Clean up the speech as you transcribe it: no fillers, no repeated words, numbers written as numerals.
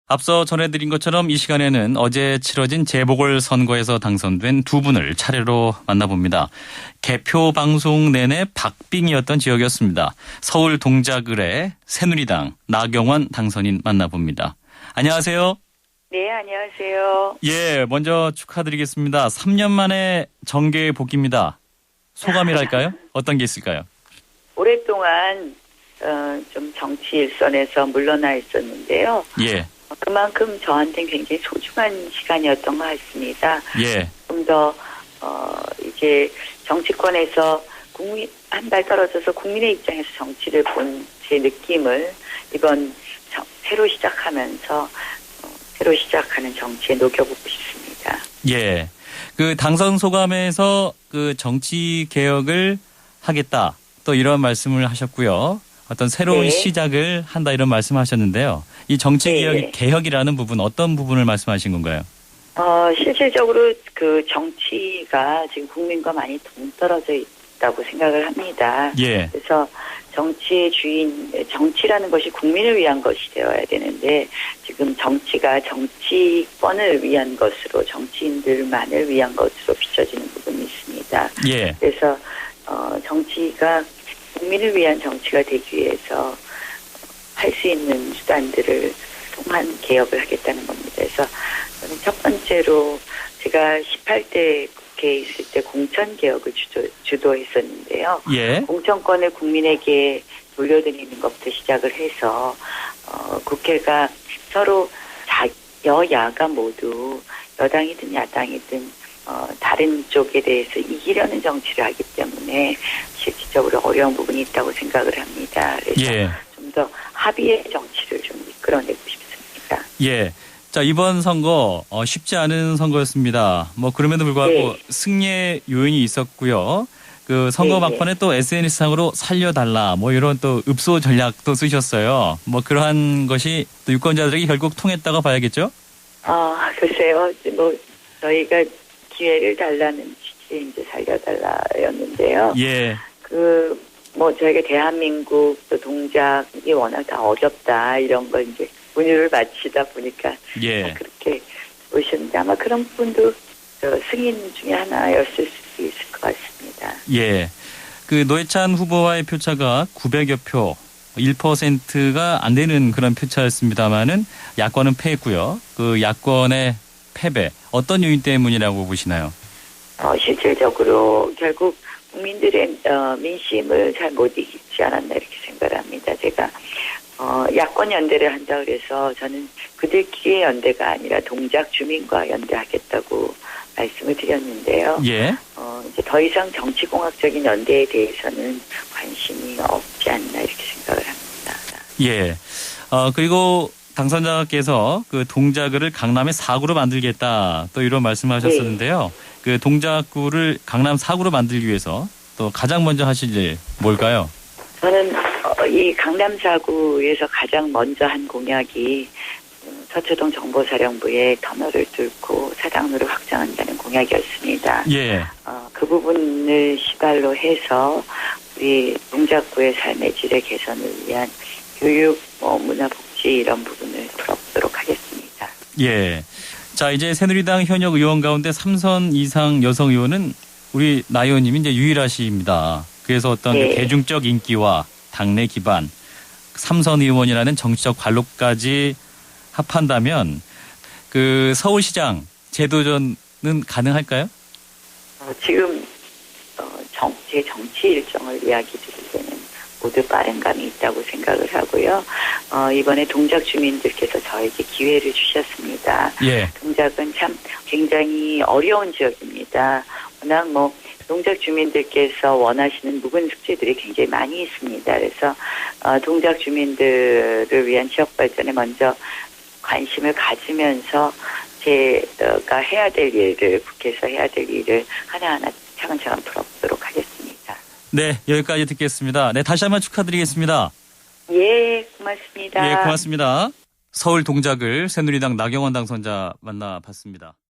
앞서 전해드린 것처럼 이 시간에는 어제 치러진 재보궐선거에서 당선된 두 분을 차례로 만나봅니다. 개표 방송 내내 박빙이었던 지역이었습니다. 서울 동작을의 새누리당 나경원 당선인 만나봅니다. 안녕하세요. 네, 안녕하세요. 예, 먼저 축하드리겠습니다. 3년 만에 정계에 복귀입니다. 소감이랄까요? 어떤 게 있을까요? 오랫동안 좀 정치 일선에서 물러나 있었는데요. 예. 그만큼 저한테는 굉장히 소중한 시간이었던 것 같습니다. 예. 좀 더 이제 정치권에서 한 발 떨어져서 국민의 입장에서 정치를 본 제 느낌을 이번 새로 시작하면서 새로 시작하는 정치에 녹여보고 싶습니다. 예. 그 당선 소감에서 그 정치 개혁을 하겠다. 또 이런 말씀을 하셨고요. 어떤 새로운 네. 시작을 한다 이런 말씀하셨는데요. 이 정치 네. 개혁이라는 부분 어떤 부분을 말씀하신 건가요? 실질적으로 그 정치가 지금 국민과 많이 동떨어져 있다고 생각을 합니다. 예. 그래서 정치의 정치라는 것이 국민을 위한 것이 되어야 되는데 지금 정치가 정치권을 위한 것으로 정치인들만을 위한 것으로 비춰지는 부분이 있습니다. 예. 그래서 정치가 국민을 위한 정치가 되기 위해서 할 수 있는 수단들을 통한 개혁을 하겠다는 겁니다. 그래서 저는 첫 번째로 제가 18대 국회에 있을 때 공천개혁을 주도했었는데요. 예. 공천권을 국민에게 돌려드리는 것부터 시작을 해서 국회가 서로 여야가 모두 여당이든 야당이든 다른 쪽에 대해서 이기려는 정치를 하기 때문에 실질적으로 어려운 부분이 있다고 생각을 합니다. 그래서 예. 좀 더 합의의 정치를 좀 이끌어내고 싶습니다. 예. 자, 이번 선거 쉽지 않은 선거였습니다. 뭐 그럼에도 불구하고 네. 승리의 요인이 있었고요. 그 선거 네. 막판에 또 SNS상으로 살려달라 뭐 이런 또 읍소 전략도 쓰셨어요. 뭐 그러한 것이 또 유권자들에게 결국 통했다고 봐야겠죠? 글쎄요. 뭐 저희가 기회를 달라는 취지의 이제 살려달라였는데요. 예. 저희가 대한민국 또 동작이 워낙 다 어렵다 이런 걸 이제 분유를 마치다 보니까 예. 그렇게 보셨는데 아마 그런 부분도 승인 중에 하나였을 수 있을 것 같습니다. 예. 그 노회찬 후보와의 표차가 900여 표, 1%가 안 되는 그런 표차였습니다만은 야권은 패했고요. 그 야권의 패배 어떤 요인 때문이라고 보시나요? 실질적으로 결국 국민들의 민심을 잘 못 이기지 않았나 이렇게 생각을 합니다. 제가 야권 연대를 한다 그래서 저는 그들끼리의 연대가 아니라 동작 주민과 연대하겠다고 말씀을 드렸는데요. 예. 이제 더 이상 정치공학적인 연대에 대해서는 관심이 없지 않나 이렇게 생각을 합니다. 예. 그리고 당선자께서 그 동작구를 강남의 4구로 만들겠다 또 이런 말씀하셨었는데요. 네. 그 동작구를 강남 4구로 만들기 위해서 또 가장 먼저 하실 일 뭘까요? 저는 이 강남 4구에서 가장 먼저 한 공약이 서초동 정보사령부의 터널을 뚫고 사당로를 확장한다는 공약이었습니다. 예. 그 부분을 시발로 해서 우리 동작구의 삶의 질의 개선을 위한 교육, 문화복지 이런 부분을 풀어보도록 하겠습니다. 예. 자, 이제 새누리당 현역 의원 가운데 3선 이상 여성 의원은 우리 나 의원님이 이제 유일하십니다. 그래서 어떤 네. 그 대중적 인기와 당내 기반, 3선 의원이라는 정치적 관록까지 합한다면 그 서울시장 재도전은 가능할까요? 지금 제 정치 일정을 이야기 드릴 때는 모두 빠른 감이 있다고 생각을 하고요. 이번에 동작 주민들께서 저에게 기회를 주셨습니다. 예. 동작은 참 굉장히 어려운 지역입니다. 워낙 동작 주민들께서 원하시는 묵은 숙제들이 굉장히 많이 있습니다. 그래서 동작 주민들을 위한 지역 발전에 먼저 관심을 가지면서 제가 해야 될 일을 국회에서 해야 될 일을 하나하나 차근차근 풀어보도록 하겠습니다. 네, 여기까지 듣겠습니다. 네, 다시 한번 축하드리겠습니다. 예, 고맙습니다. 예, 고맙습니다. 서울 동작을 새누리당 나경원 당선자 만나봤습니다.